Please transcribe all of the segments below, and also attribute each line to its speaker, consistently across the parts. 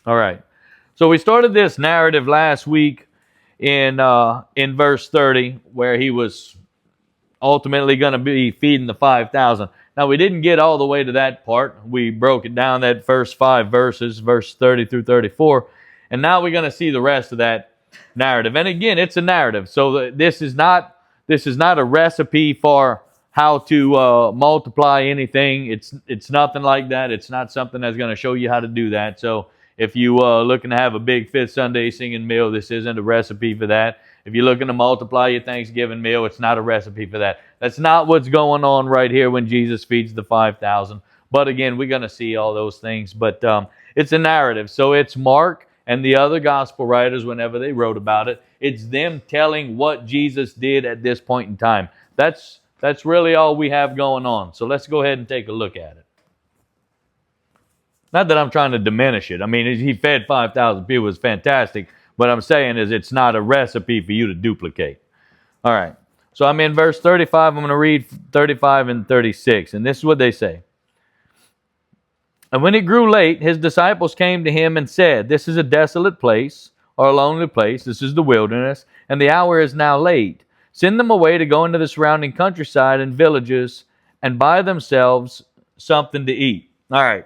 Speaker 1: All right. So we started this narrative last week in verse 30, where he was ultimately going to be feeding the 5,000. Now, we didn't get all the way to that part. We broke it down, that first 5 verses, verse 30 through 34. And now we're going to see the rest of that narrative. And again, it's a narrative. So this is not a recipe for how to multiply anything. It's nothing like that. It's not something that's going to show you how to do that. So if you looking to have a big Fifth Sunday singing meal, this isn't a recipe for that. If you're looking to multiply your Thanksgiving meal, it's not a recipe for that. That's not what's going on right here when Jesus feeds the 5,000. But again, we're going to see all those things. But it's a narrative. So it's Mark and the other gospel writers, whenever they wrote about it, it's them telling what Jesus did at this point in time. That's really all we have going on. So let's go ahead and take a look at it. Not that I'm trying to diminish it. I mean, he fed 5,000 people. It was fantastic. What I'm saying is it's not a recipe for you to duplicate. All right. So I'm in verse 35. I'm going to read 35 and 36. And this is what they say. And when it grew late, his disciples came to him and said, "This is a desolate place, or a lonely place. This is the wilderness, and the hour is now late. Send them away to go into the surrounding countryside and villages and buy themselves something to eat." All right.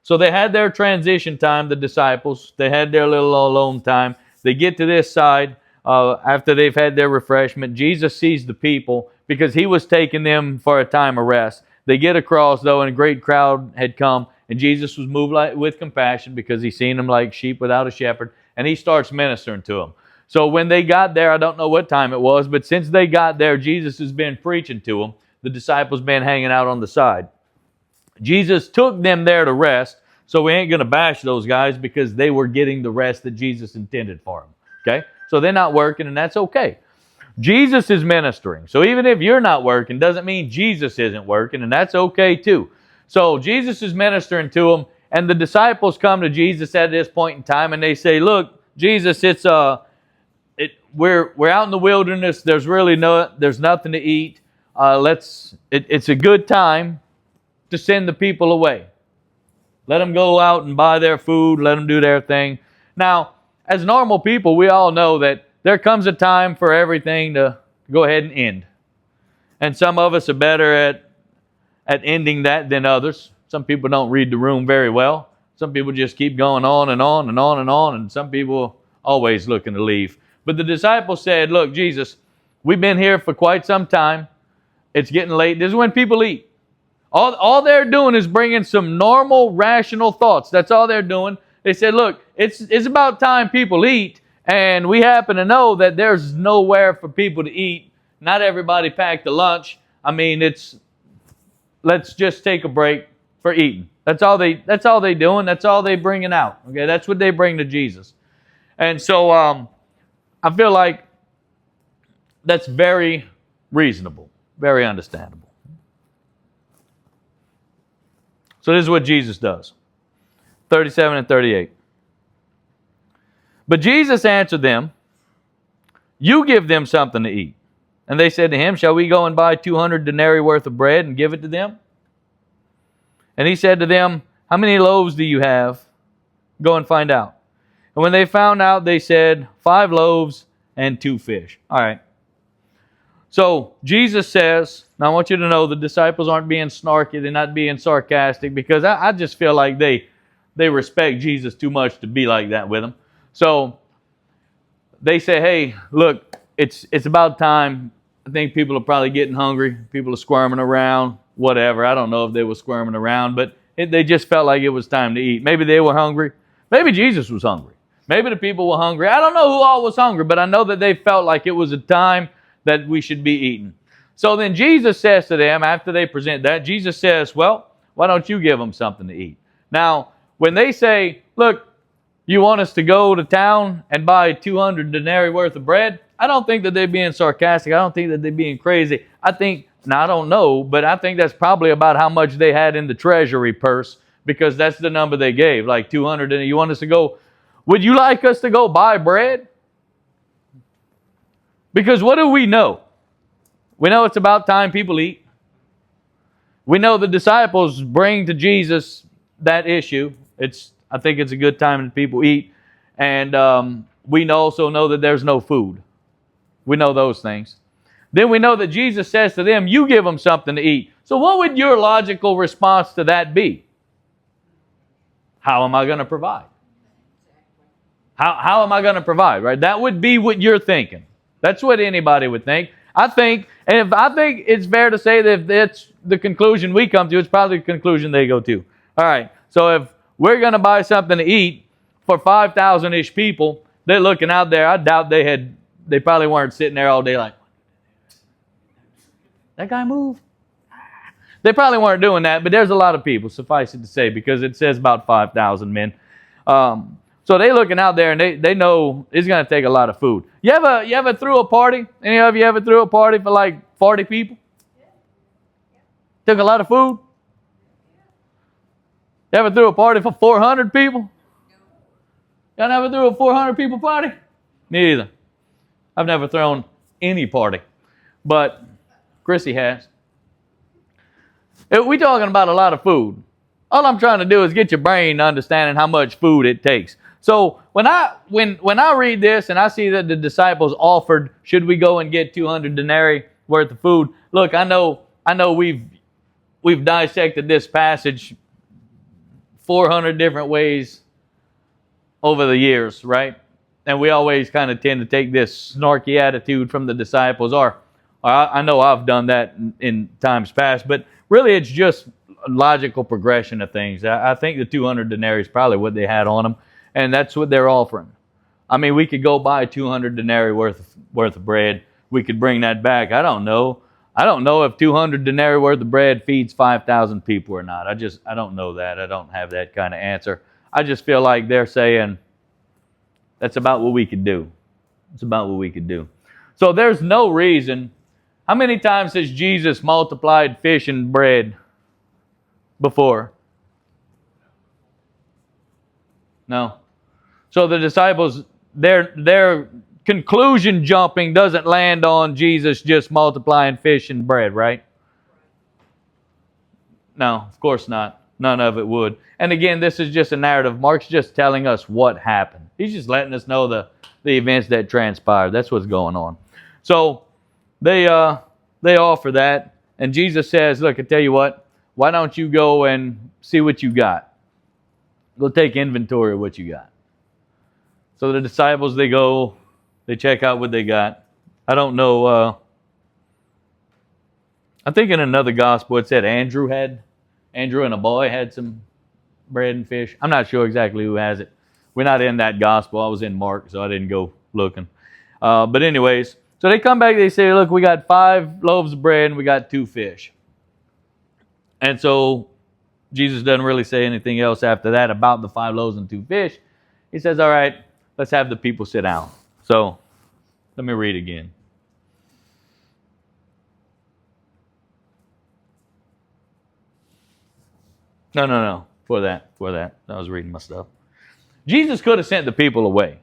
Speaker 1: So they had their transition time, the disciples. They had their little alone time. They get to this side after they've had their refreshment. Jesus sees the people because he was taking them for a time of rest. They get across, though, and a great crowd had come. And Jesus was moved with compassion because he seen them like sheep without a shepherd. And he starts ministering to them. So when they got there, I don't know what time it was, but since they got there, Jesus has been preaching to them. The disciples been hanging out on the side. Jesus took them there to rest, so we ain't going to bash those guys because they were getting the rest that Jesus intended for them. Okay? So they're not working, and that's okay. Jesus is ministering. So even if you're not working, doesn't mean Jesus isn't working, and that's okay too. So Jesus is ministering to them, and the disciples come to Jesus at this point in time, and they say, "Look, Jesus, we're out in the wilderness. There's nothing to eat. It's a good time to send the people away. Let them go out and buy their food. Let them do their thing." Now, as normal people, we all know that there comes a time for everything to go ahead and end. And some of us are better at ending that than others. Some people don't read the room very well. Some people just keep going on and on and on and on, and some people always looking to leave. But the disciples said, "Look, Jesus, we've been here for quite some time. It's getting late." This is when people eat. All they're doing is bringing some normal, rational thoughts. That's all they're doing. They said, "Look, it's about time people eat, and we happen to know that there's nowhere for people to eat. Not everybody packed a lunch. I mean, let's just take a break for eating." That's all they doing. That's all they bringing out. Okay, that's what they bring to Jesus. And so I feel like that's very reasonable, very understandable. So this is what Jesus does. 37 and 38. But Jesus answered them, "You give them something to eat." And they said to him, "Shall we go and buy 200 denarii worth of bread and give it to them?" And he said to them, "How many loaves do you have? Go and find out." And when they found out, they said, 5 loaves and 2 fish. All right. So Jesus says, now I want you to know the disciples aren't being snarky. They're not being sarcastic, because I just feel like they respect Jesus too much to be like that with him. So they say, "Hey, look, it's about time. I think people are probably getting hungry. People are squirming around, whatever." I don't know if they were squirming around, but they just felt like it was time to eat. Maybe they were hungry. Maybe Jesus was hungry. Maybe the people were hungry. I don't know who all was hungry, but I know that they felt like it was a time that we should be eating. So then Jesus says to them, after they present that, Jesus says, "Well, why don't you give them something to eat?" Now, when they say, "Look, you want us to go to town and buy 200 denarii worth of bread?" I don't think that they're being sarcastic. I don't think that they're being crazy. I don't know, but I think that's probably about how much they had in the treasury purse, because that's the number they gave, like 200. And you want us to go, would you like us to go buy bread? Because what do we know? We know it's about time people eat. We know the disciples bring to Jesus that issue. I think it's a good time that people eat. And we also know that there's no food. We know those things. Then we know that Jesus says to them, you give them something to eat. So what would your logical response to that be? How am I going to provide? How am I going to provide, right? That would be what you're thinking. That's what anybody would think. I think it's fair to say that if that's the conclusion we come to, it's probably the conclusion they go to. All right, so if we're going to buy something to eat for 5,000-ish people, they're looking out there. I doubt they probably weren't sitting there all day like, that guy moved. They probably weren't doing that, but there's a lot of people, suffice it to say, because it says about 5,000 men. So they looking out there and they know it's going to take a lot of food. You ever threw a party? Any of you ever threw a party for like 40 people? Took a lot of food? You ever threw a party for 400 people? Y'all never threw a 400 people party? Me either. I've never thrown any party. But Chrissy has. We're talking about a lot of food. All I'm trying to do is get your brain understanding how much food it takes. So when I read this and I see that the disciples offered, should we go and get 200 denarii worth of food? Look, I know we've dissected this passage 400 different ways over the years, right? And we always kind of tend to take this snarky attitude from the disciples, or I know I've done that in times past, but really it's just a logical progression of things. I think the 200 denarii is probably what they had on them, and that's what they're offering. I mean, we could go buy 200 denarii worth of bread. We could bring that back. I don't know if 200 denarii worth of bread feeds 5,000 people or not. I don't know that. I don't have that kind of answer. I just feel like they're saying that's about what we could do. It's about what we could do. So there's no reason. How many times has Jesus multiplied fish and bread before? No. So the disciples, their conclusion jumping doesn't land on Jesus just multiplying fish and bread, right? No, of course not. None of it would. And again, this is just a narrative. Mark's just telling us what happened. He's just letting us know the events that transpired. That's what's going on. So they offer that, and Jesus says, look, I tell you what, why don't you go and see what you got? Go take inventory of what you got. So the disciples, they go, they check out what they got. I don't know, I think in another gospel it said Andrew and a boy had some bread and fish. I'm not sure exactly who has it. We're not in that gospel. I was in Mark, so I didn't go looking. But anyways, so they come back, they say, look, we got 5 loaves of bread and we got 2 fish. And so Jesus doesn't really say anything else after that about the 5 loaves and 2 fish. He says, all right, let's have the people sit down. So let me read again. No. For that. I was reading my stuff. Jesus could have sent the people away.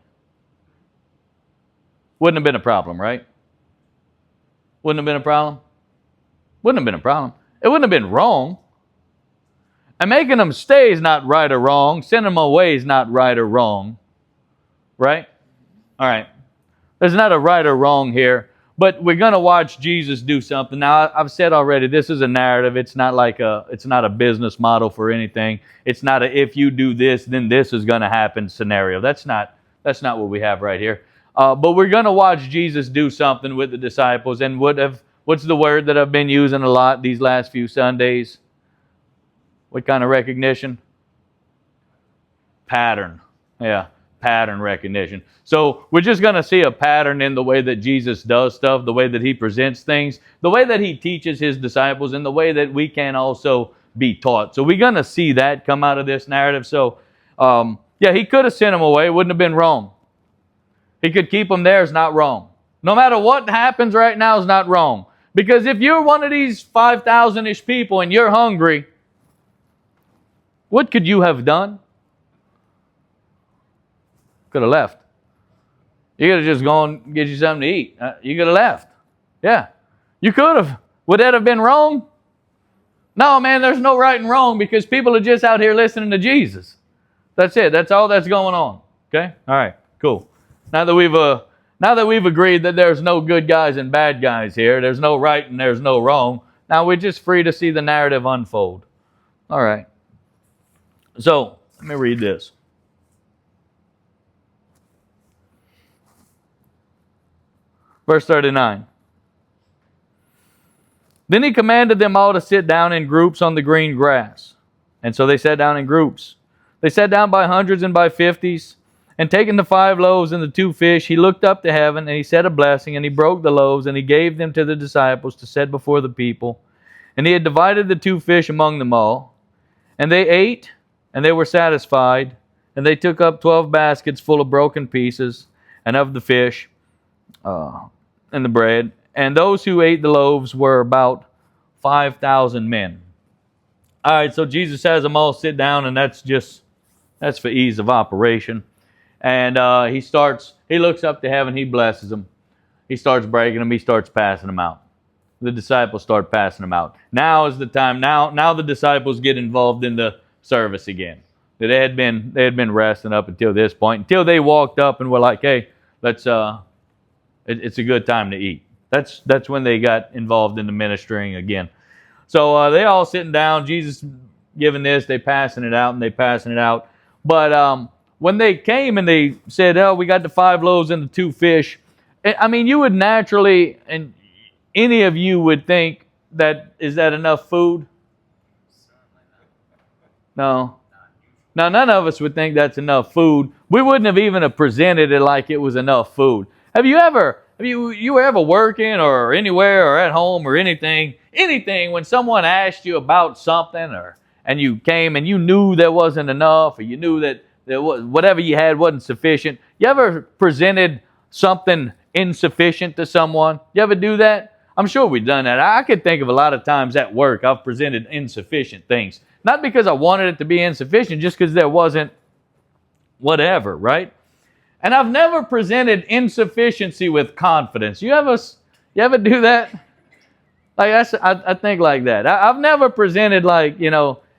Speaker 1: Wouldn't have been a problem, right? Wouldn't have been a problem? Wouldn't have been a problem. It wouldn't have been wrong. And making them stay is not right or wrong. Sending them away is not right or wrong. Right? All right. There's not a right or wrong here. But we're going to watch Jesus do something. Now, I've said already, this is a narrative. It's not a business model for anything. It's not a if you do this, then this is going to happen scenario. That's not what we have right here. But we're going to watch Jesus do something with the disciples. And what's the word that I've been using a lot these last few Sundays? What kind of recognition? Pattern. Yeah, pattern recognition. So we're just going to see a pattern in the way that Jesus does stuff, the way that he presents things, the way that he teaches his disciples, and the way that we can also be taught. So we're going to see that come out of this narrative. So, he could have sent them away. It wouldn't have been wrong. He could keep them there. It's not wrong. No matter what happens right now is not wrong. Because if you're one of these 5,000-ish people and you're hungry, what could you have done? Could have left. You could have just gone and get you something to eat. You could have left. Yeah. You could have. Would that have been wrong? No, man, there's no right and wrong because people are just out here listening to Jesus. That's it. That's all that's going on. Okay? All right. Cool. Now that we've agreed that there's no good guys and bad guys here, there's no right and there's no wrong, now we're just free to see the narrative unfold. All right. So, let me read this. Verse 39. Then he commanded them all to sit down in groups on the green grass. And so they sat down in groups. They sat down by hundreds and by fifties. And taking the 5 loaves and the 2 fish, he looked up to heaven, and he said a blessing, and he broke the loaves, and he gave them to the disciples to set before the people. And he had divided the 2 fish among them all. And they ate, and they were satisfied. And they took up 12 baskets full of broken pieces, and of the fish, and the bread. And those who ate the loaves were about 5,000 men. All right, so Jesus has them all sit down, and that's for ease of operation. And he looks up to heaven, he blesses them. He starts breaking them, he starts passing them out. The disciples start passing them out. Now is the time. Now the disciples get involved in the service again. They had been resting up until this point, until they walked up and were like, hey, it's a good time to eat. That's when they got involved in the ministering again. So they all sitting down, Jesus giving this, they passing it out. But when they came and they said, oh, we got the 5 loaves and the 2 fish, I mean, you would naturally, and any of you would think is that enough food? No. Now, none of us would think that's enough food. We wouldn't have even presented it like it was enough food. Have you ever working or anywhere or at home or anything, when someone asked you about something and you came and you knew there wasn't enough, or you knew that whatever you had wasn't sufficient, you ever presented something insufficient to someone? You ever do that? I'm sure we've done that. I could think of a lot of times at work I've presented insufficient things. Not because I wanted it to be insufficient, just because there wasn't whatever, right? And I've never presented insufficiency with confidence. You ever do that? Like I think like that. I've never presented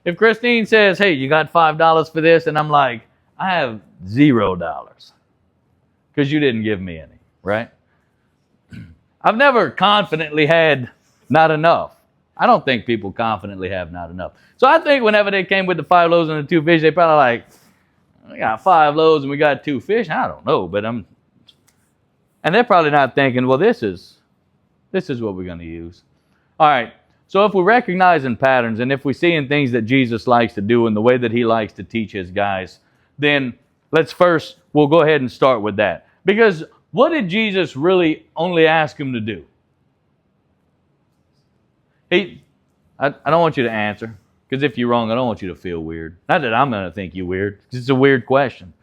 Speaker 1: if Christine says, hey, you got $5 for this? And I'm like, I have $0 because you didn't give me any, right? I've never confidently had not enough. I don't think people confidently have not enough. So I think whenever they came with the 5 loaves and the 2 fish, they probably like, we got 5 loaves and we got 2 fish. I don't know, and they're probably not thinking, well, this is what we're going to use. All right. So if we're recognizing patterns and if we're seeing things that Jesus likes to do and the way that he likes to teach his guys, then we'll go ahead and start with that. Because what did Jesus really only ask him to do? I don't want you to answer, because if you're wrong, I don't want you to feel weird. Not that I'm going to think you weird, because it's a weird question.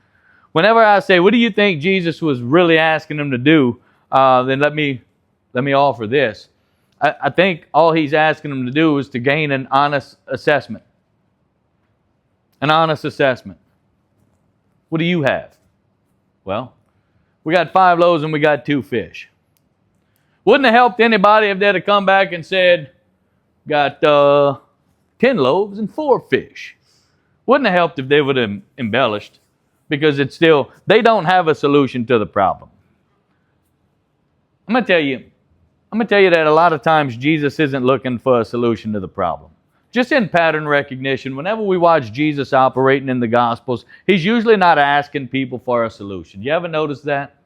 Speaker 1: Whenever I say, what do you think Jesus was really asking him to do, then let me offer this. I think all he's asking him to do is to gain an honest assessment. An honest assessment. What do you have? Well, we got 5 loaves and we got 2 fish. Wouldn't have helped anybody if they'd have come back and said, got 10 loaves and 4 fish. Wouldn't have helped if they would have embellished, because they don't have a solution to the problem. I'm going to tell you that a lot of times Jesus isn't looking for a solution to the problem. Just in pattern recognition, whenever we watch Jesus operating in the Gospels, he's usually not asking people for a solution. You ever notice that?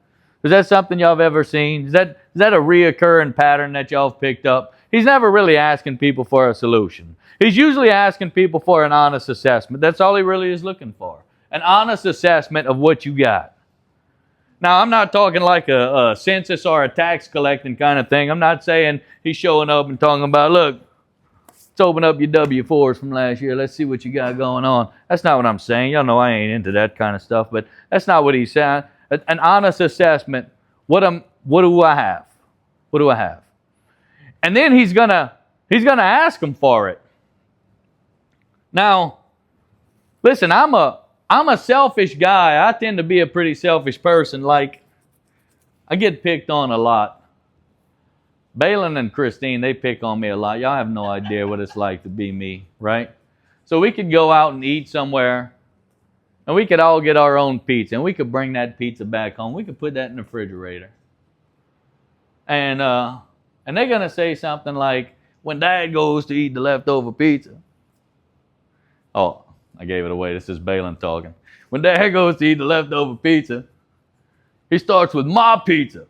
Speaker 1: Is that something y'all have ever seen? Is that a reoccurring pattern that y'all have picked up? He's never really asking people for a solution. He's usually asking people for an honest assessment. That's all he really is looking for. An honest assessment of what you got. Now, I'm not talking like a census or a tax collecting kind of thing. I'm not saying he's showing up and talking about, look, let's open up your W-4s from last year. Let's see what you got going on. That's not what I'm saying. Y'all know I ain't into that kind of stuff, but that's not what he's saying. An honest assessment. What do I have? What do I have? And then he's gonna ask him for it. Now, listen, I'm a selfish guy. I tend to be a pretty selfish person. Like, I get picked on a lot. Balin and Christine, they pick on me a lot. Y'all have no idea what it's like to be me, right? So we could go out and eat somewhere, And we could all get our own pizza, and we could bring that pizza back home. We could put that in the refrigerator. And they're going to say something like, when Dad goes to eat the leftover pizza. Oh, I gave it away. This is Balin talking. When Dad goes to eat the leftover pizza, he starts with my pizza.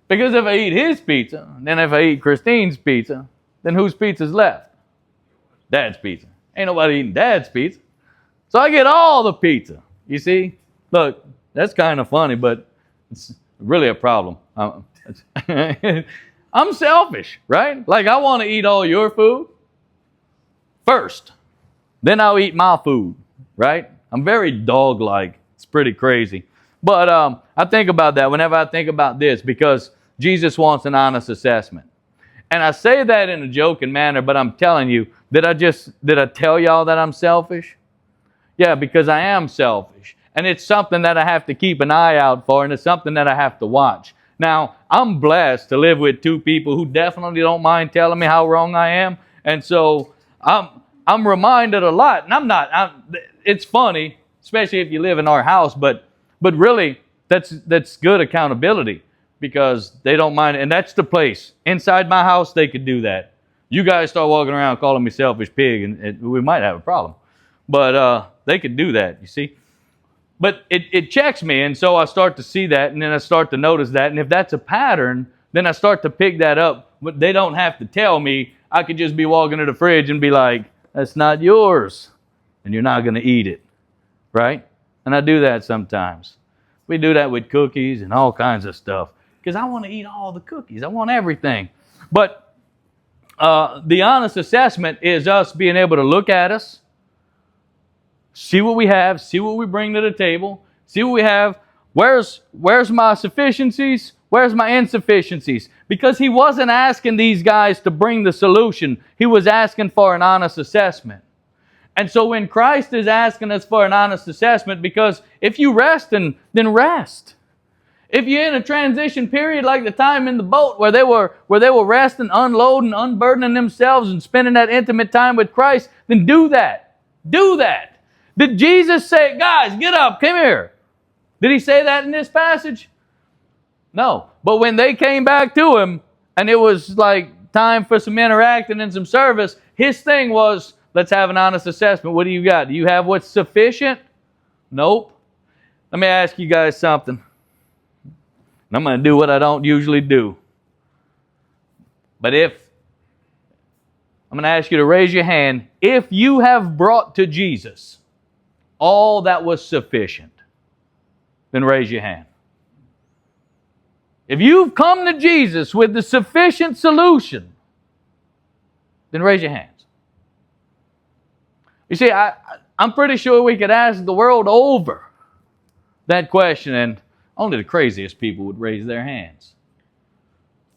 Speaker 1: Because if I eat his pizza, then if I eat Christine's pizza, then whose pizza's left? Dad's pizza. Ain't nobody eating Dad's pizza. So I get all the pizza. You see? Look, that's kind of funny, but it's really a problem. I'm selfish, right? Like, I want to eat all your food first. Then I'll eat my food, right? I'm very dog-like. It's pretty crazy. But I think about that whenever I think about this, because Jesus wants an honest assessment. And I say that in a joking manner, but I'm telling you, did I tell y'all that I'm selfish? Yeah, because I am selfish. And it's something that I have to keep an eye out for, and it's something that I have to watch. Now, I'm blessed to live with two people who definitely don't mind telling me how wrong I am. And so I'm reminded a lot. And it's funny, especially if you live in our house, but really that's good accountability, because they don't mind. And that's the place. Inside my house, they could do that. You guys start walking around calling me selfish pig, and we might have a problem. But they could do that, you see. But it checks me, and so I start to see that, and then I start to notice that. And if that's a pattern, then I start to pick that up. But they don't have to tell me. I could just be walking to the fridge and be like, that's not yours, and you're not going to eat it, right? And I do that sometimes. We do that with cookies and all kinds of stuff, because I want to eat all the cookies. I want everything. But the honest assessment is us being able to look at us, see what we have, see what we bring to the table, see what we have. Where's my sufficiencies? Where's my insufficiencies? Because he wasn't asking these guys to bring the solution. He was asking for an honest assessment. And so when Christ is asking us for an honest assessment, because if you rest, then rest. If you're in a transition period like the time in the boat where they were resting, unloading, unburdening themselves and spending that intimate time with Christ, then do that. Do that. Did Jesus say, guys, get up, come here? Did he say that in this passage? No. But when they came back to him, and it was like time for some interacting and some service, his thing was, let's have an honest assessment. What do you got? Do you have what's sufficient? Nope. Let me ask you guys something. And I'm going to do what I don't usually do. But I'm going to ask you to raise your hand, if you have brought to Jesus all that was sufficient, then raise your hand. If you've come to Jesus with the sufficient solution, then raise your hands. You see, I'm pretty sure we could ask the world over that question, and only the craziest people would raise their hands.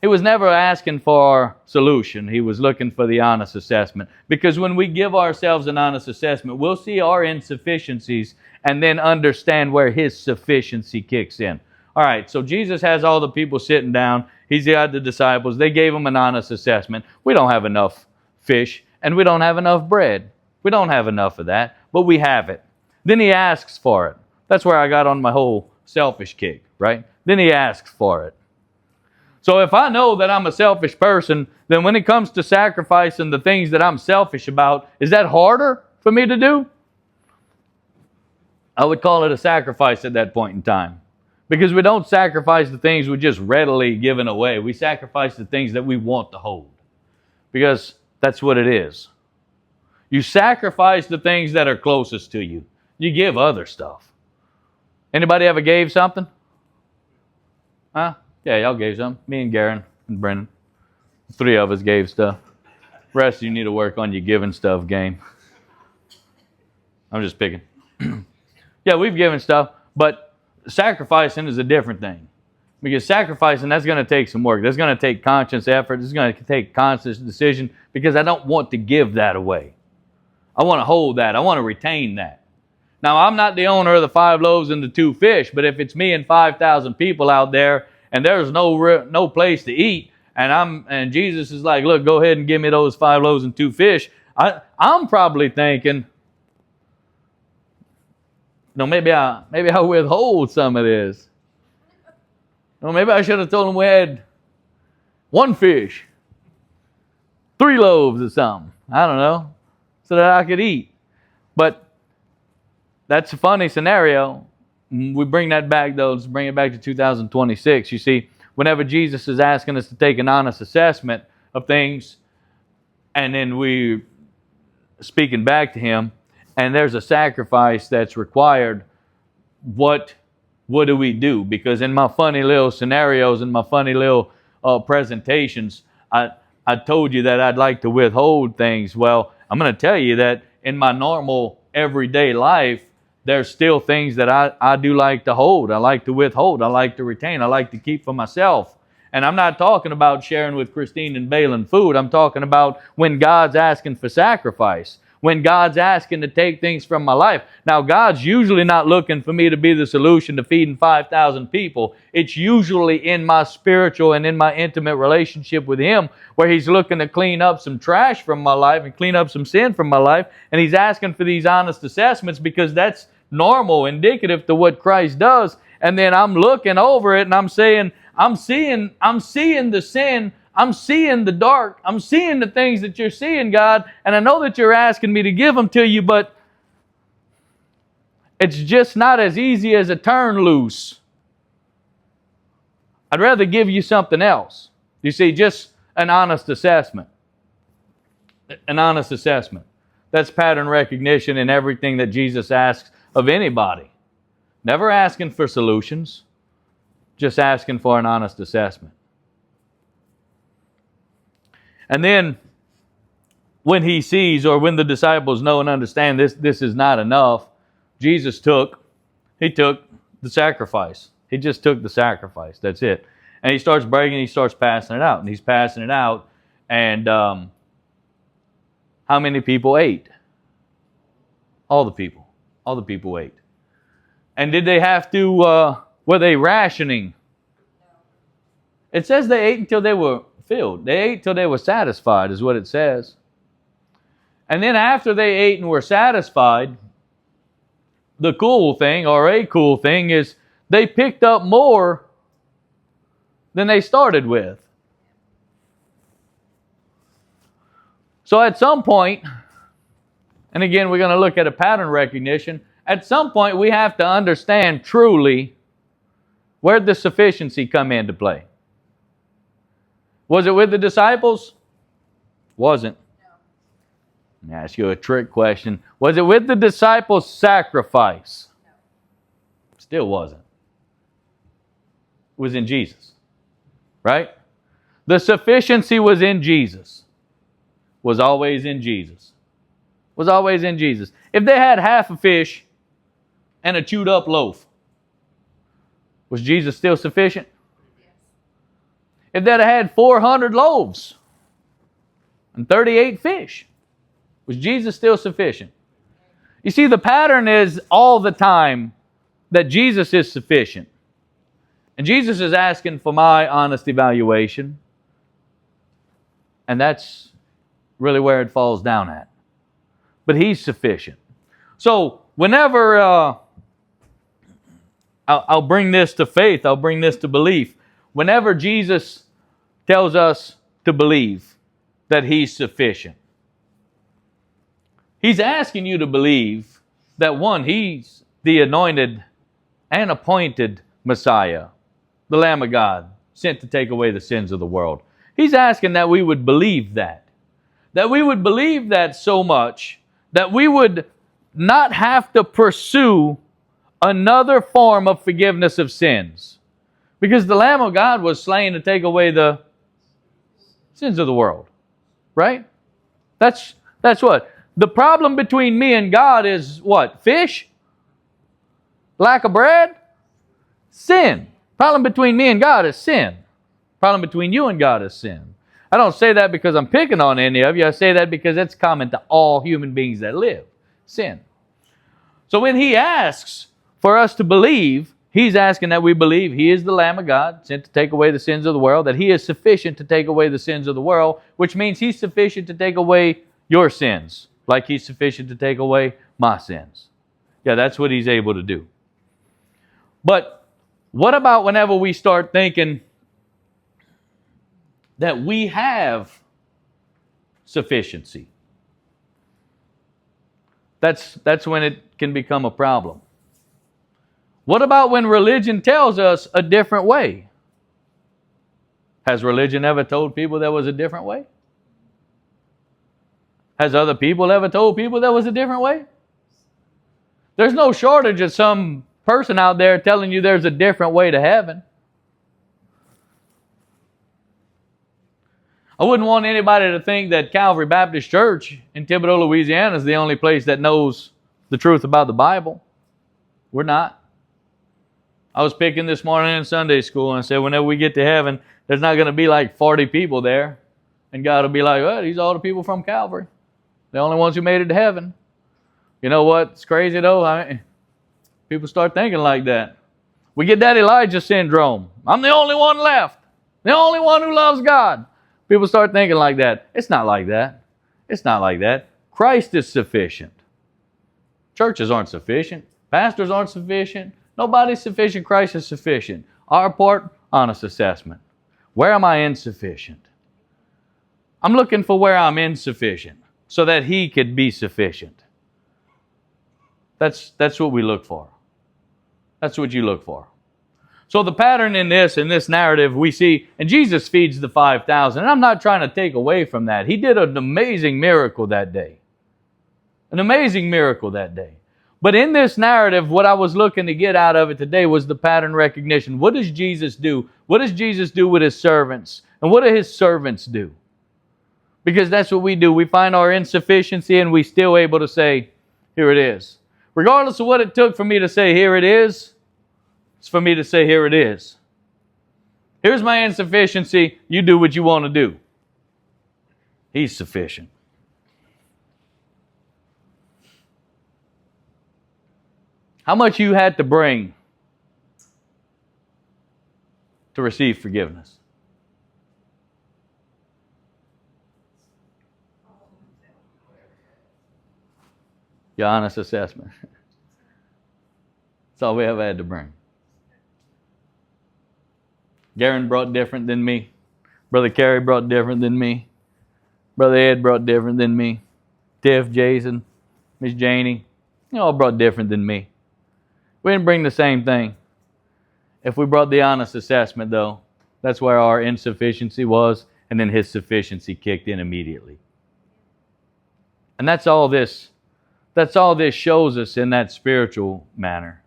Speaker 1: He was never asking for solution. He was looking for the honest assessment. Because when we give ourselves an honest assessment, we'll see our insufficiencies and then understand where His sufficiency kicks in. All right, so Jesus has all the people sitting down. He's got the disciples. They gave Him an honest assessment. We don't have enough fish, and we don't have enough bread. We don't have enough of that, but we have it. Then He asks for it. That's where I got on my whole selfish kick, right? Then He asks for it. So if I know that I'm a selfish person, then when it comes to sacrificing the things that I'm selfish about, is that harder for me to do? I would call it a sacrifice at that point in time. Because we don't sacrifice the things we're just readily giving away. We sacrifice the things that we want to hold. Because that's what it is. You sacrifice the things that are closest to you. You give other stuff. Anybody ever gave something? Huh? Yeah, y'all gave some. Me and Garen and Brennan. 3 of us gave stuff. The rest of you need to work on your giving stuff game. I'm just picking. Yeah, we've given stuff, but sacrificing is a different thing. Because sacrificing, that's going to take some work. That's going to take conscious effort. It's going to take conscious decision, because I don't want to give that away. I want to hold that. I want to retain that. Now, I'm not the owner of the 5 loaves and the 2 fish, but if it's me and 5,000 people out there, and there's no place to eat, and Jesus is like, look, go ahead and give me those 5 loaves and 2 fish, I'm probably thinking, maybe I withhold some of this. Maybe I should have told him we had 1 fish, 3 loaves or something. I don't know, so that I could eat. But that's a funny scenario. We bring that back, though. Let's bring it back to 2026. You see, whenever Jesus is asking us to take an honest assessment of things, and then we're speaking back to Him, and there's a sacrifice that's required, what do we do? Because in my funny little scenarios, in my funny little presentations, I told you that I'd like to withhold things. Well, I'm going to tell you that in my normal everyday life, there's still things that I do like to hold. I like to withhold. I like to retain. I like to keep for myself. And I'm not talking about sharing with Christine and Balin food. I'm talking about when God's asking for sacrifice. When God's asking to take things from my life. Now, God's usually not looking for me to be the solution to feeding 5,000 people. It's usually in my spiritual and in my intimate relationship with Him where He's looking to clean up some trash from my life and clean up some sin from my life. And He's asking for these honest assessments because that's normal, indicative to what Christ does. And then I'm looking over it and I'm saying, I'm seeing the sin. I'm seeing the dark. I'm seeing the things that you're seeing, God. And I know that you're asking me to give them to you, but it's just not as easy as a turn loose. I'd rather give you something else. You see, just an honest assessment. An honest assessment. That's pattern recognition in everything that Jesus asks of anybody. Never asking for solutions, just asking for an honest assessment. And then when He sees, or when the disciples know and understand this is not enough, Jesus took the sacrifice. He just took the sacrifice. That's it. And He starts breaking, He starts passing it out. And He's passing it out. And how many people ate? All the people. All the people ate. And did they have to, were they rationing? It says they ate until they were filled. They ate till they were satisfied, is what it says. And then after they ate and were satisfied, the cool thing, or a cool thing, is they picked up more than they started with. So at some point, and again we're going to look at a pattern recognition, at some point we have to understand truly where did the sufficiency come into play. Was it with the disciples? Wasn't. Let me ask you a trick question. Was it with the disciples' sacrifice? No. Still wasn't. It was in Jesus. Right? The sufficiency was in Jesus. Was always in Jesus. Was always in Jesus. If they had half a fish and a chewed up loaf, was Jesus still sufficient? If they'd had 400 loaves and 38 fish, was Jesus still sufficient? You see, the pattern is all the time that Jesus is sufficient. And Jesus is asking for my honest evaluation. And that's really where it falls down at. But He's sufficient. So whenever I'll bring this to faith, I'll bring this to belief. Whenever Jesus tells us to believe that He's sufficient, He's asking you to believe that, one, He's the anointed and appointed Messiah, the Lamb of God, sent to take away the sins of the world. He's asking that we would believe that. That we would believe that so much that we would not have to pursue another form of forgiveness of sins. Because the Lamb of God was slain to take away the sins of the world. Right? That's what? The problem between me and God is what? Fish? Lack of bread? Sin. Problem between me and God is sin. Problem between you and God is sin. I don't say that because I'm picking on any of you. I say that because it's common to all human beings that live. Sin. So when He asks for us to believe, He's asking that we believe He is the Lamb of God, sent to take away the sins of the world, that He is sufficient to take away the sins of the world, which means He's sufficient to take away your sins, like He's sufficient to take away my sins. Yeah, that's what He's able to do. But what about whenever we start thinking that we have sufficiency? That's when it can become a problem. What about when religion tells us a different way? Has religion ever told people there was a different way? Has other people ever told people there was a different way? There's no shortage of some person out there telling you there's a different way to heaven. I wouldn't want anybody to think that Calvary Baptist Church in Thibodaux, Louisiana is the only place that knows the truth about the Bible. We're not. I was picking this morning in Sunday school and I said, whenever we get to heaven, there's not going to be like 40 people there. And God will be like, well, these are all the people from Calvary. The only ones who made it to heaven. You know what? It's crazy though. People start thinking like that. We get that Elijah syndrome. I'm the only one left. The only one who loves God. People start thinking like that. It's not like that. It's not like that. Christ is sufficient. Churches aren't sufficient. Pastors aren't sufficient. Nobody's sufficient. Christ is sufficient. Our part, honest assessment. Where am I insufficient? I'm looking for where I'm insufficient so that He could be sufficient. That's what we look for. That's what you look for. So the pattern in this narrative we see, and Jesus feeds the 5,000. And I'm not trying to take away from that. He did an amazing miracle that day. An amazing miracle that day. But in this narrative, what I was looking to get out of it today was the pattern recognition. What does Jesus do? What does Jesus do with His servants? And what do His servants do? Because that's what we do. We find our insufficiency and we're still able to say, here it is. Regardless of what it took for me to say, here it is, it's for me to say, here it is. Here's my insufficiency. You do what you want to do. He's sufficient. How much you had to bring to receive forgiveness? Your honest assessment. That's all we ever had to bring. Garen brought different than me. Brother Kerry brought different than me. Brother Ed brought different than me. Tiff, Jason, Miss Janie, you all brought different than me. We didn't bring the same thing. If we brought the honest assessment, though, that's where our insufficiency was, and then His sufficiency kicked in immediately. And that's all this shows us in that spiritual manner.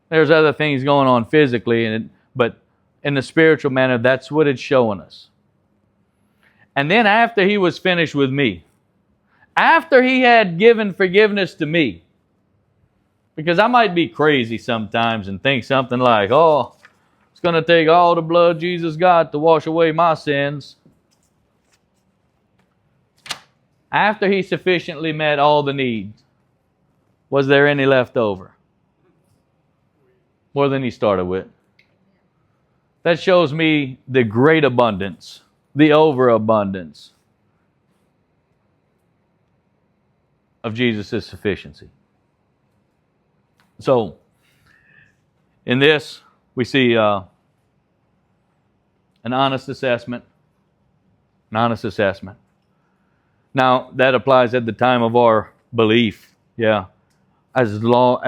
Speaker 1: There's other things going on physically, but in the spiritual manner, that's what it's showing us. And then after He was finished with me, after He had given forgiveness to me, because I might be crazy sometimes and think something like, oh, it's going to take all the blood Jesus got to wash away my sins. After He sufficiently met all the needs, was there any left over? More than He started with. That shows me the great abundance, the overabundance of Jesus' sufficiency. So, in this, we see an honest assessment. An honest assessment. Now, that applies at the time of our belief, yeah, as well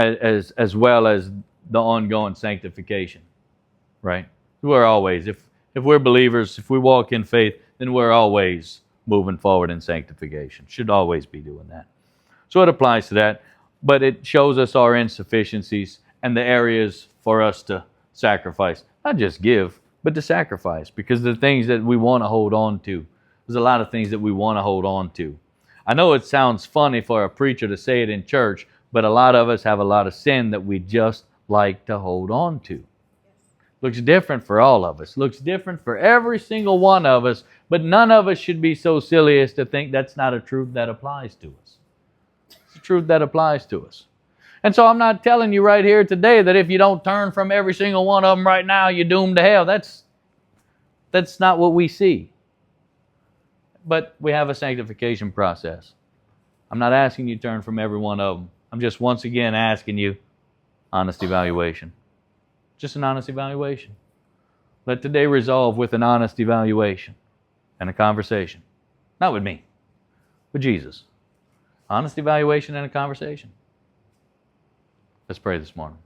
Speaker 1: as the ongoing sanctification, right? We're always, if we're believers, if we walk in faith, then we're always moving forward in sanctification. Should always be doing that. So it applies to that, but it shows us our insufficiencies and the areas for us to sacrifice. Not just give, but to sacrifice, because the things that we want to hold on to. There's a lot of things that we want to hold on to. I know it sounds funny for a preacher to say it in church, but a lot of us have a lot of sin that we just like to hold on to. Looks different for all of us. Looks different for every single one of us, but none of us should be so silly as to think that's not a truth that applies to us. It's a truth that applies to us. And so I'm not telling you right here today that if you don't turn from every single one of them right now, you're doomed to hell. That's not what we see. But we have a sanctification process. I'm not asking you to turn from every one of them, I'm just once again asking you, honest evaluation. Just an honest evaluation. Let today resolve with an honest evaluation and a conversation. Not with me, with Jesus. Honest evaluation and a conversation. Let's pray this morning.